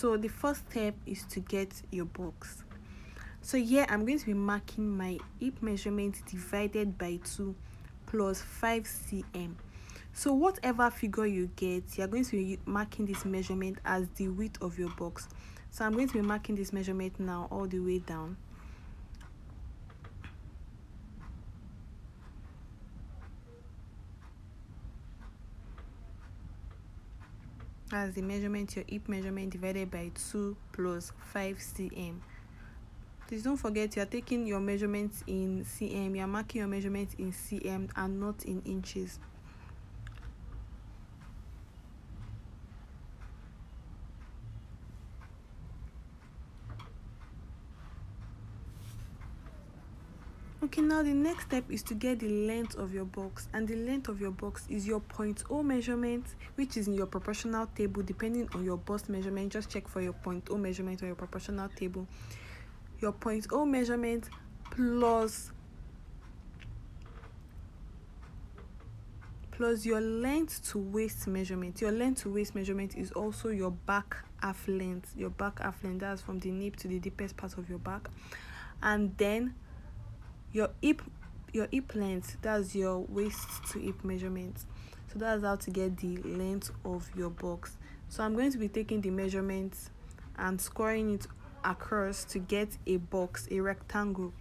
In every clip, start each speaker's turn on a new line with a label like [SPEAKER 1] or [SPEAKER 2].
[SPEAKER 1] So the first step is to get your box. So here I'm going to be marking my hip measurement divided by 2 plus 5 cm. So whatever figure you get, you're going to be marking this measurement as the width of your box. So I'm going to be marking this measurement now all the way down. That's the measurement, your hip measurement divided by 2 plus 5 cm. Please don't forget you're taking your measurements in cm. You're marking your measurements in cm and not in inches. Okay, now the next step is to get the length of your box, and the length of your box is your 0.0 measurement, which is in your proportional table. Depending on your bust measurement, just check for your 0.0 measurement or your proportional table. Your 0.0 measurement plus your length to waist measurement. Your length to waist measurement is also your back half length. Your back half length, that's from the nape to the deepest part of your back. And then your hip length, that's your waist to hip measurement. So that's how to get the length of your box. So I'm going to be taking the measurements and squaring it across to get a box, a rectangle,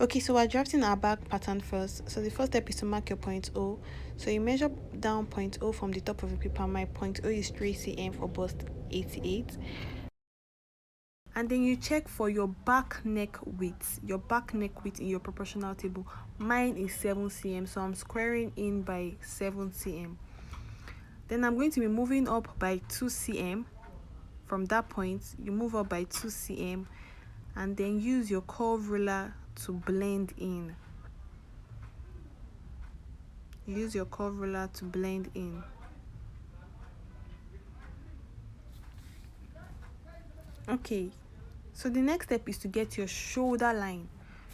[SPEAKER 1] Okay, so we're drafting our back pattern first. So the first step is to mark your 0.0. So you measure down 0.0 from the top of the paper. My 0.0 is 3 cm for bust 88. And then you check for your back neck width. Your back neck width in your proportional table. Mine is 7 cm, so I'm squaring in by 7 cm. Then I'm going to be moving up by 2 cm. From that point, you move up by 2 cm, and then use your curve ruler to blend in. Use your curve ruler to blend in. Okay, so the next step is to get your shoulder line.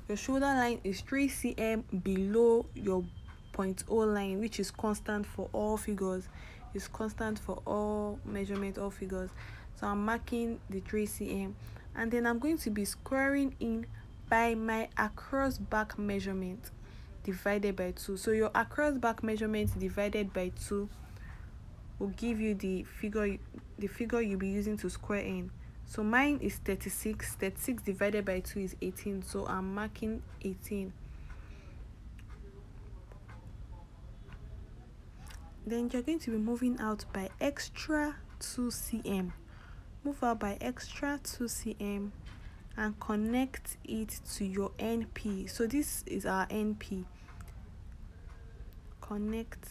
[SPEAKER 1] Your shoulder line is 3 cm below your 0.0 line, which is constant for all figures. It's constant for all measurement, all figures. So I'm marking the 3 cm, and then I'm going to be squaring in by my across back measurement divided by 2. So your across back measurement divided by 2 will give you the figure you'll be using to square in. So mine is 36. 36 divided by 2 is 18. So I'm marking 18. Then you're going to be moving out by extra 2 cm. Move out by extra 2 cm and connect it to your NP. So this is our NP. Connect.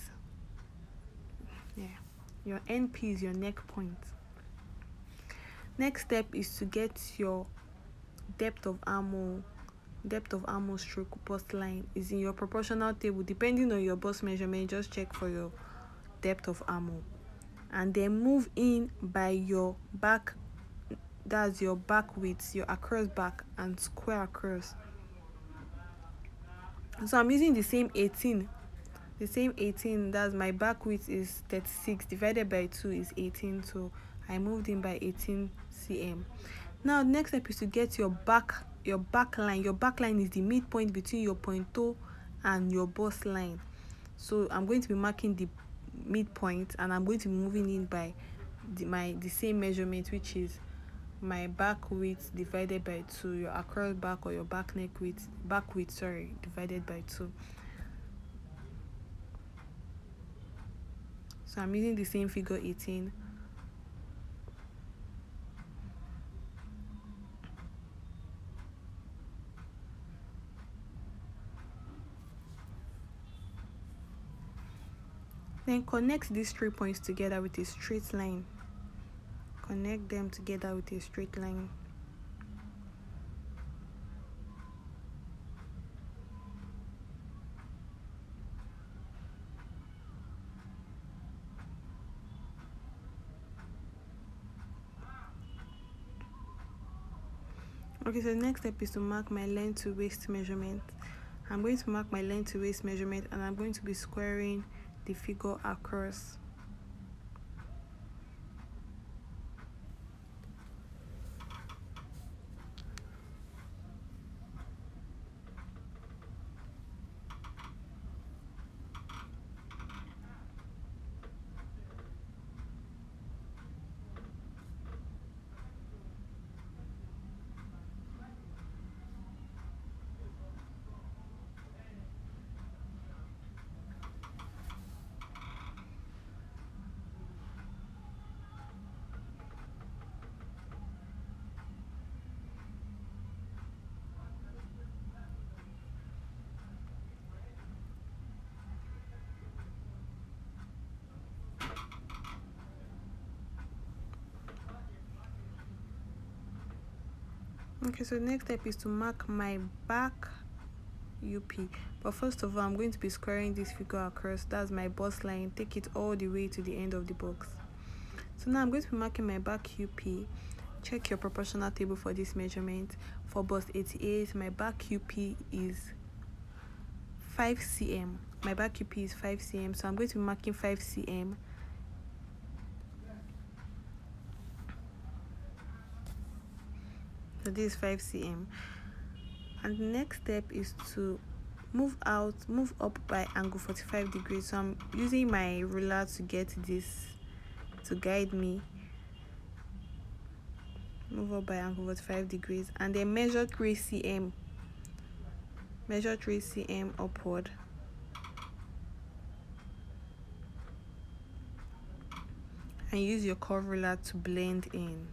[SPEAKER 1] Yeah. Your NP is your neck point. Next step is to get your depth of armhole stroke bust line is in your proportional table. Depending on your bust measurement, just check for your depth of armhole, and then move in by your back, that's your back width, your across back, and square across. So I'm using the same 18. That's my back width is 36 divided by 2 is 18, so I moved in by 18 cm. Now next step is to get your back line. Your back line is the midpoint between your 0.0 and your bust line. So I'm going to be marking the midpoint, and I'm going to be moving in by the same measurement, which is my back width divided by 2, your across back or your back width divided by 2. So I'm using the same figure 18. Then connect these 3 points together with a straight line. Connect them together with a straight line. Okay, so the next step is to mark my length to waist measurement. I'm going to mark my length to waist measurement, and I'm going to be squaring the figure across. Okay, so the next step is to mark my back UP. But first of all, I'm going to be squaring this figure across. That's my bust line. Take it all the way to the end of the box. So now I'm going to be marking my back UP. Check your proportional table for this measurement. For bust 88, my back UP is 5 cm. My back UP is 5 cm. So I'm going to be marking 5 cm. So this is 5 cm. And the next step is to move up by angle 45 degrees. So I'm using my ruler to get this to guide me. Move up by angle 45 degrees, and then measure 3 cm. Measure 3 cm upward. And use your curve ruler to blend in.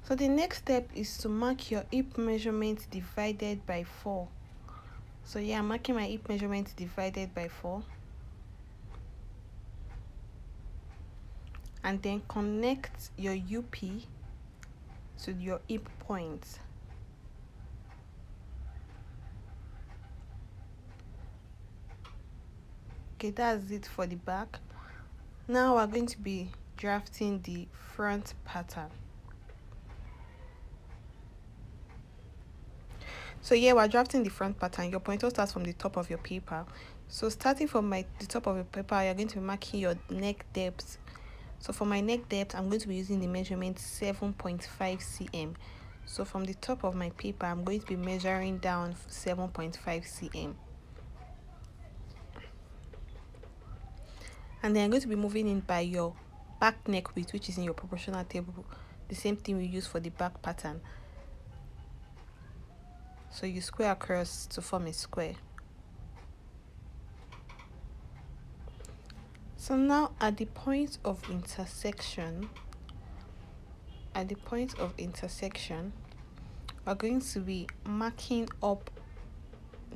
[SPEAKER 1] So the next step is to mark your hip measurement divided by 4. So yeah, I'm marking my hip measurement divided by 4. And then connect your UP to your hip point. Okay, that's it for the back. Now we're going to be drafting the front pattern. So yeah, we're drafting the front pattern. Your pointer starts from the top of your paper. So starting from the top of your paper, you're going to be marking your neck depth. So for my neck depth, I'm going to be using the measurement 7.5 cm. So from the top of my paper, I'm going to be measuring down 7.5 cm. And then I'm going to be moving in by your back neck width, which is in your proportional table. The same thing we use for the back pattern. So you square across to form a square. So now at the point of intersection, we're going to be marking up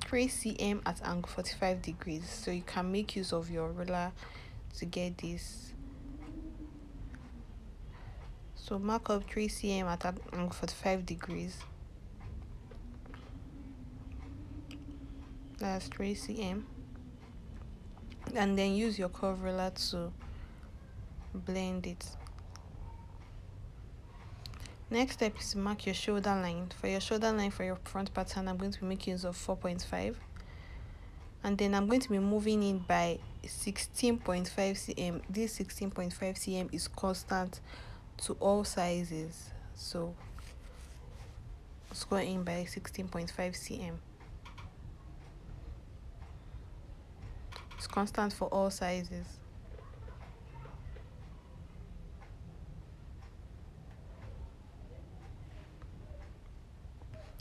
[SPEAKER 1] 3 cm at angle 45 degrees. So you can make use of your ruler to get this. So mark up 3 cm at angle 45 degrees. That's 3 cm. And then use your curve ruler to blend it. Next step is to mark your shoulder line. For your shoulder line for your front pattern, I'm going to be making use of 4.5. And then I'm going to be moving in by 16.5 cm. This 16.5 cm is constant to all sizes. So score in by 16.5 cm. It's constant for all sizes.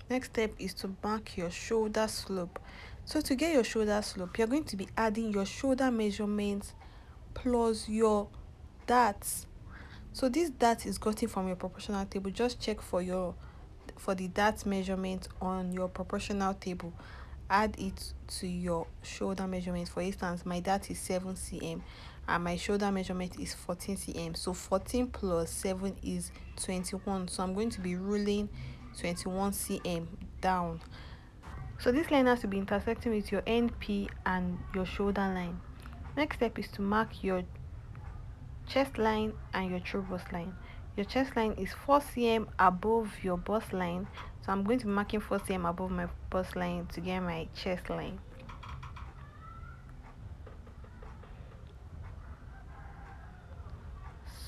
[SPEAKER 1] Next step is to mark your shoulder slope. So to get your shoulder slope, you're going to be adding your shoulder measurements plus your darts. So this dart is gotten from your proportional table. Just check for the dart measurement on your proportional table. Add it to your shoulder measurement. For instance, my dart is 7 cm and my shoulder measurement is 14 cm. So 14 plus 7 is 21. So I'm going to be ruling 21 cm down. So this line has to be intersecting with your NP and your shoulder line. Next step is to mark your chest line and your true bust line. Your chest line is 4 cm above your bust line. So I'm going to be marking 4 cm above my bust line to get my chest line.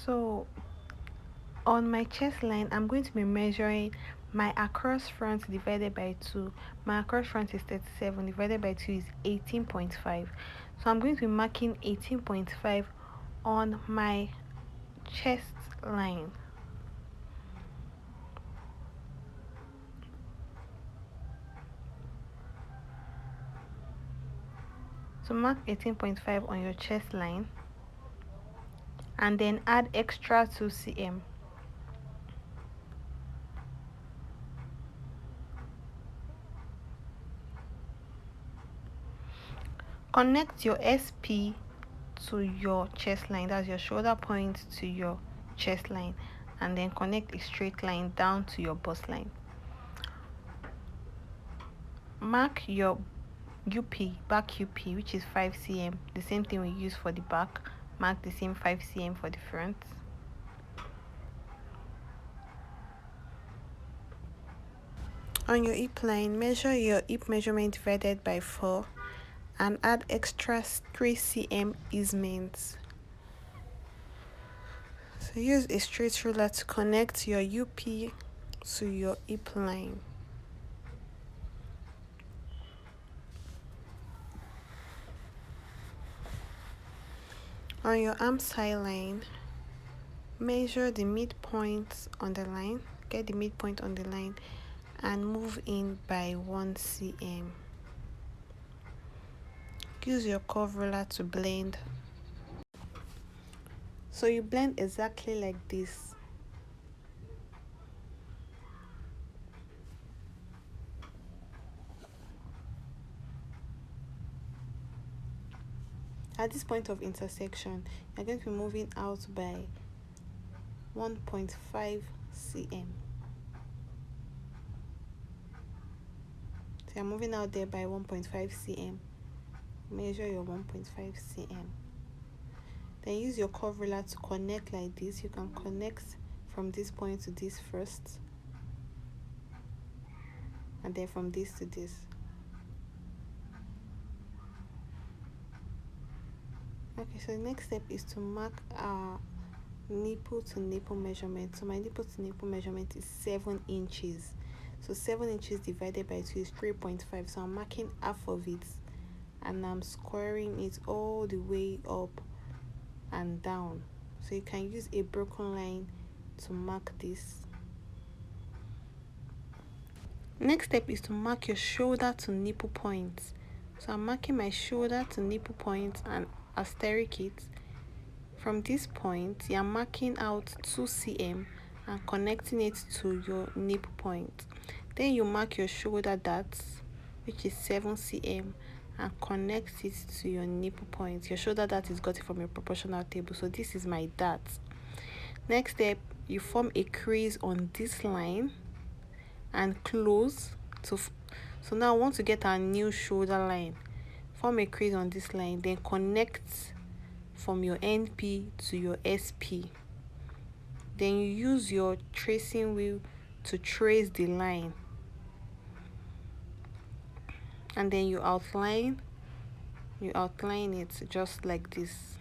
[SPEAKER 1] So on my chest line, I'm going to be measuring my across front divided by 2. My across front is 37, divided by 2 is 18.5. So I'm going to be marking 18.5 on my chest line. So mark 18.5 on your chest line and then add extra 2 cm. Connect your SP to your chest line, that's your shoulder point to your chest line, and then connect a straight line down to your bust line. Mark your back UP, which is 5 cm, the same thing we use for the back. Mark the same 5 cm for the front. On your hip line, measure your hip measurement divided by 4 and add extra 3 cm easements. So use a straight ruler to connect your UP to your hip line. On your arm side line, measure the midpoint on the line, get the midpoint on the line and move in by 1 cm. Use your curve ruler to blend. So you blend exactly like this. At this point of intersection, you're going to be moving out by 1.5 cm. So you're moving out there by 1.5 cm. Measure your 1.5 cm. Then use your curve ruler to connect like this. You can connect from this point to this first, and then from this to this. Okay, so the next step is to mark our nipple to nipple measurement. So my nipple to nipple measurement is 7 inches. So 7 inches divided by 2 is 3.5. So I'm marking half of it and I'm squaring it all the way up and down. So you can use a broken line to mark this. Next step is to mark your shoulder to nipple points. So I'm marking my shoulder to nipple points and asterisk it. From this point, you're marking out 2 cm and connecting it to your nipple point. Then you mark your shoulder dart, which is 7 cm, and connect it to your nipple point. Your shoulder dart is got it from your proportional table, so this is my dart. Next step, you form a crease on this line and close to. So now I want to get our new shoulder line. Form a crease on this line, then connect from your NP to your SP. Then you use your tracing wheel to trace the line, and then you outline it just like this.